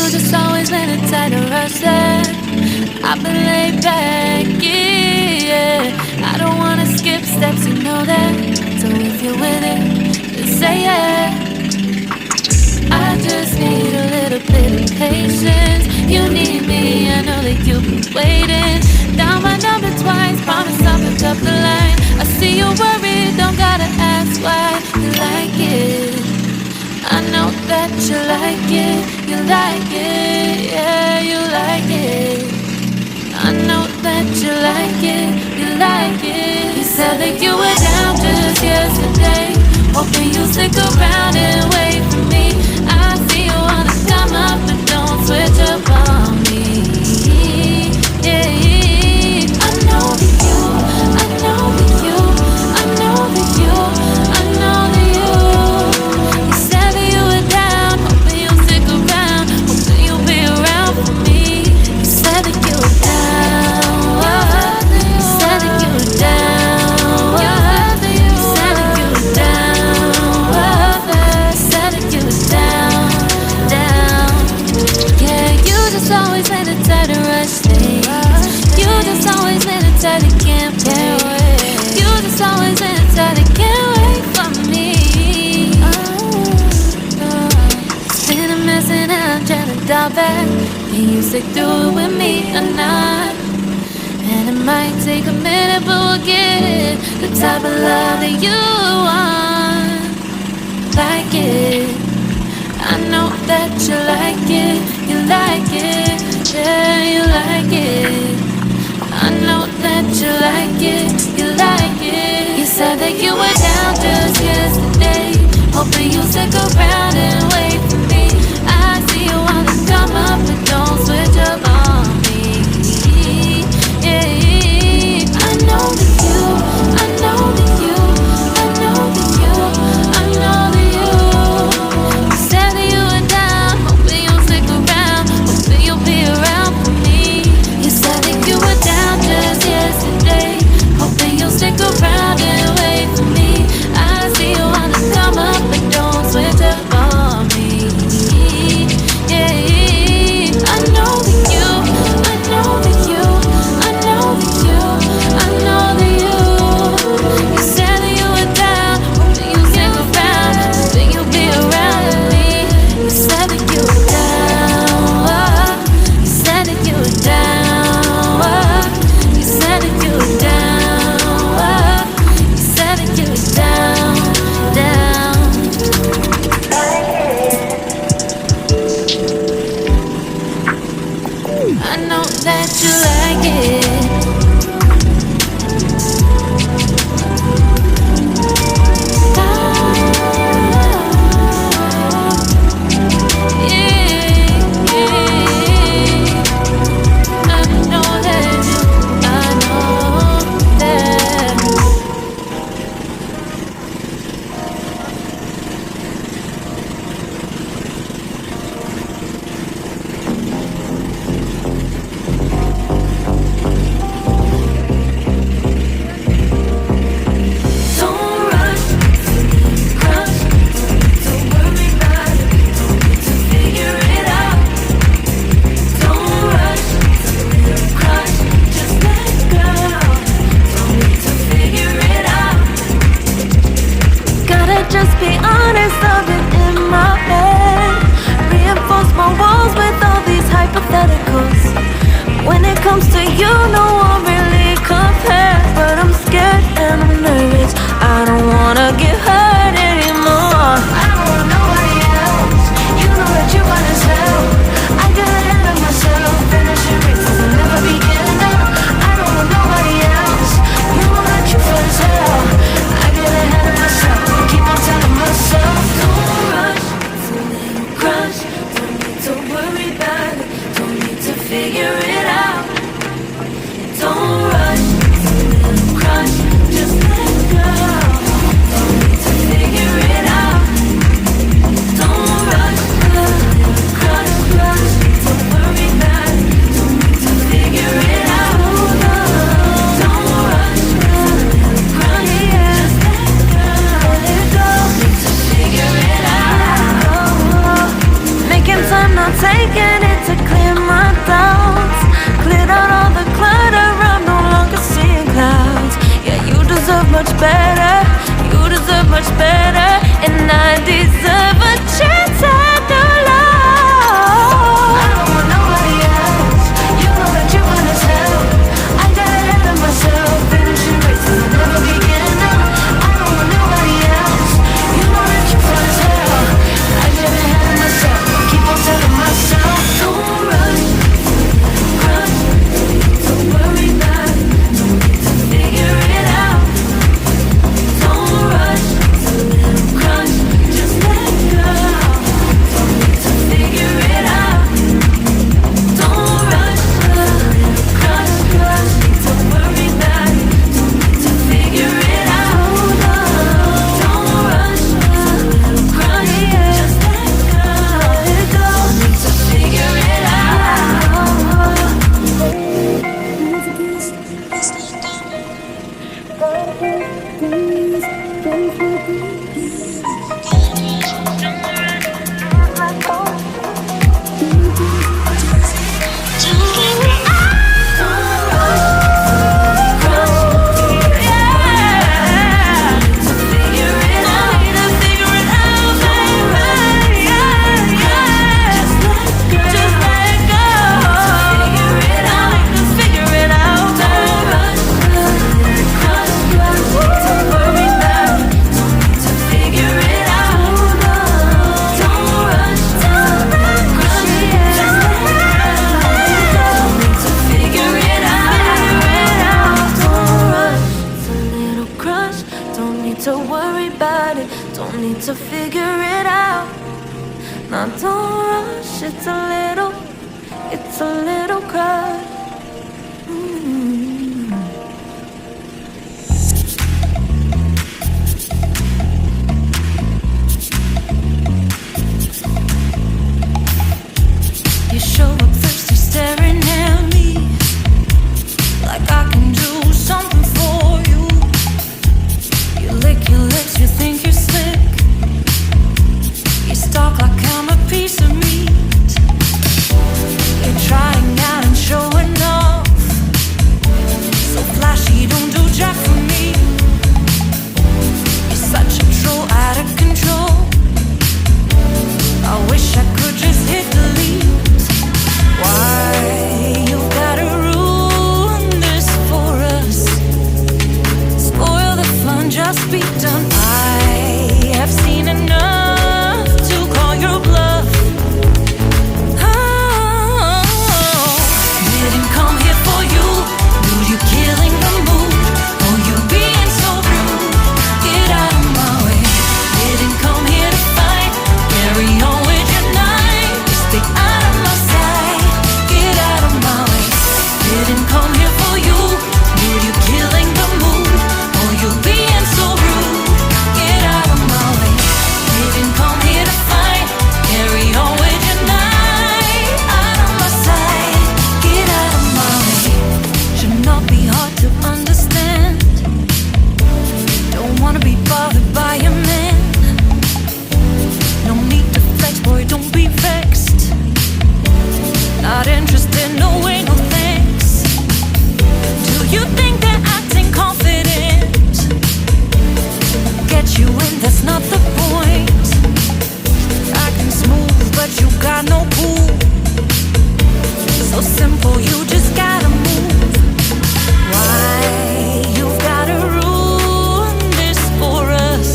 just always been a tighter rusher. I've been laid back, yeah. I don't wanna skip steps, you know that. So if you're with it, just say yeah. I just need a little bit of patience. You need me, I know that you've been waiting. Down my number twice, promise I'll pick up the line. I see you worried, don't gotta ask why. You like it, I know that you like it. You like it, yeah, you like it. I know that you like it, you like it. You said that you were down just yesterday, hoping you'll stick around and wait for me. I see you wanna come up, but don't switch up on me. Yeah, I know that you, I know that you, I know that you, I know that you. You said that you were down, hoping you'll stick around, hoping you'll be around for me. You said that you were down, you said that you were down, you said that you were down, you said that you were down, down. Yeah, you just always made it tight to rush things. You just always made it tight to can't wait. You just always made it tight to can't wait for me. It's been a mess and I'm trying to dial back. Can you stick through it with me or not? And it might take a minute, but we'll get it. The type of love that you want, like it. I know that you like it, you like it, yeah, you like it. I know that you like it, you like it. You said that you were down just yesterday, hoping you'll stick around and wait for me. I see you wanna come up, but don't switch up on me. Yeah, I know that you, I know that you, I know that you, I know that you. You said that you were down, hoping you'll stick around, hoping you'll be around for me. You said that you were down just yesterday, hoping you'll stick around and wait for me. I see you wanna come up, but don't switch up on me. Yeah, I know that you, I know that you, I know that you, I know that you. You said that you were down, hoping you'll stick around, hoping you'll be around with me. You said that you were down, you said that you were down, you said that you were down, you said that you were down, down. I know that you like it. Just be honest of it in my head. Reinforce my walls with all these hypotheticals. When it comes to you, no one really compares. But I'm scared and I'm nervous. I don't wanna get hurt anymore. I don't want nobody else. You know that you want as hell. I get ahead of myself. Finishing races will never begin. I don't want nobody else. You know that you feel as hell. I get ahead of myself. Keep on telling myself, don't rush, it's a little crush. Don't need to worry about it, don't need to figure it out. Don't rush, it's a little crush. Just let go, don't need to figure it out. Don't rush, a little crush, rush. Don't worry about it, don't need to Now don't rush, it's a little crush. You show up first, you're staring at me like I can do something for you. You lick your lips, you think you're slick. You stalk like I'm a piece of meat. You're trying out and showing off, so flashy, don't do jack for me. You're such a troll, out of control. I wish I could just hit delete. Why you gotta ruin this for us? Spoil the fun, just be done. I have seen enough to call your bluff. Oh, didn't come here for you. Dude, you killing the mood. Oh, you being so rude. Get out of my way. Didn't come here to fight. Carry on with your night. Stay out of my sight. Get out of my way. Didn't come here for you. Dude, you killing the mood. Oh, you being so rude. Get out of my way. Didn't come here to fight. Carry on with your night. Out of my sight. Get out of my way. Should not be hard to understand. Don't wanna be bothered by a man. No need to flex, boy, don't be vexed. Not interested, no way, no thanks. Do you think that acting confident get you in? That's not the point. Acting smooth, but you got no cool. So simple, you just gotta move. Why you gotta ruin this for us?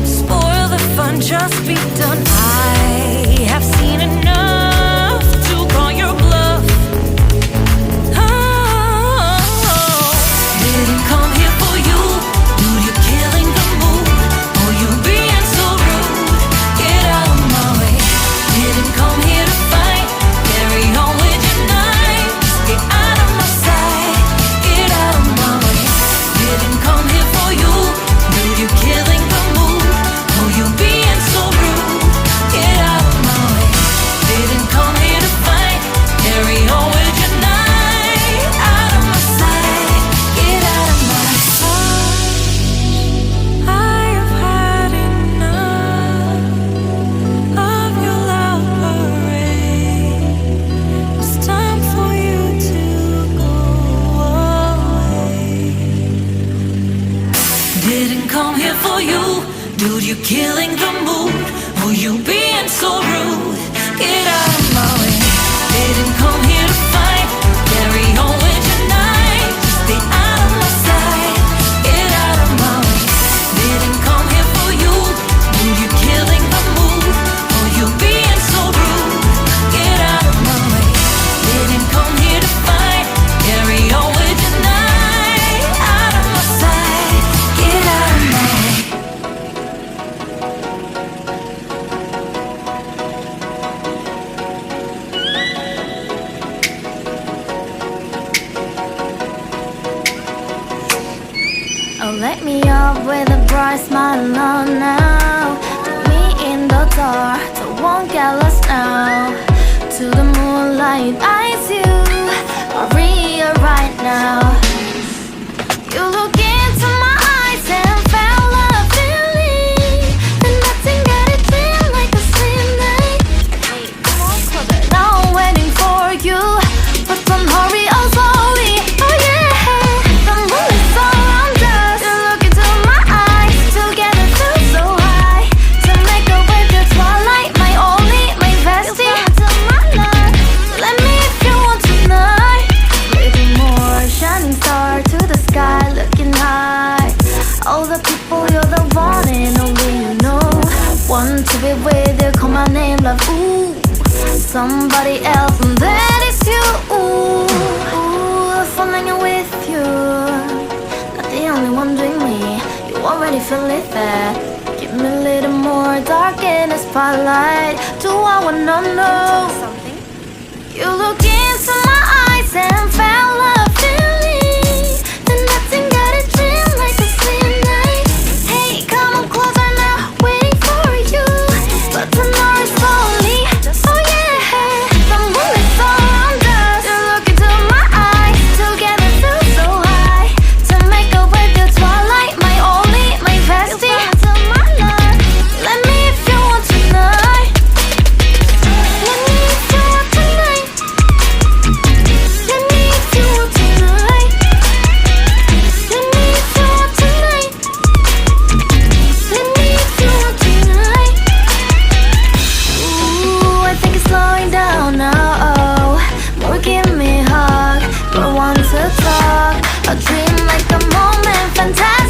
Spoil the fun, just be done. I have seen enough to call your bluff. Oh, didn't come here for you. Dude, you're killing the mood. Oh, you being so rude. Get out of my way. Didn't come here to fight. Carry on with your night. Get out of my sight. Get out of my way. Didn't come here for you. Dude, you're killing the mood. Oh, you being so rude. Get out of my way. Didn't come here to fight. Carry on with your night. Out of my sight. Get out of my sight. I have had enough of your loud parade. It's time for you to go away. Didn't come here for you. Dude, you're killing the mood. Oh, you being so rude. Get out of my way. Didn't come here to fight. Carry on with your night. Stay out of my sight. Get out of my way. Didn't come here for you. Dude, you're killing the mood. Oh, you being so rude. Get out of my way. Didn't come here to fight. Carry on with your night. Out of my sight. Get out of my way. Oh, let me up with a bright smile on now. Put me in the dark, so won't get lost now. To the moonlight, eyes you, Maria right now. You look into my eyes and felt a feeling. Then nothing got it feel like a slim night. Hey, come on, club it. Now I'm waiting for you, but don't hurry, oh slowly. Oh yeah, the moon is all around us. You look into my eyes, together feel so high. To make a way through twilight, my only, my bestie. To my life, let me if you want tonight. Little more shining star to the sky, looking high. All the people, you're the one and only you know. Want to be with you, call my name, love, ooh. Somebody else, and that is you, ooh. Ooh, falling with you. Not the only one doing me. You already feel it there. Give me a little more dark and spotlight. Do I wanna know? You look into my eyes and felt a feeling that nothing got a dream like a same night. Hey, come on closer now, waiting for you, but tonight is slowly. Oh yeah, the moon is around us. You look into my eyes, together feel so high. To make up with your twilight, my only, my bestie. Into my life, let me if you want tonight. Let me if you want tonight. Let me if you want tonight. Let me if you want tonight. Let me if you want tonight. Ooh, I think it's slowing down now. Oh, more give me a hug, but want to talk. A dream like a moment, fantastic.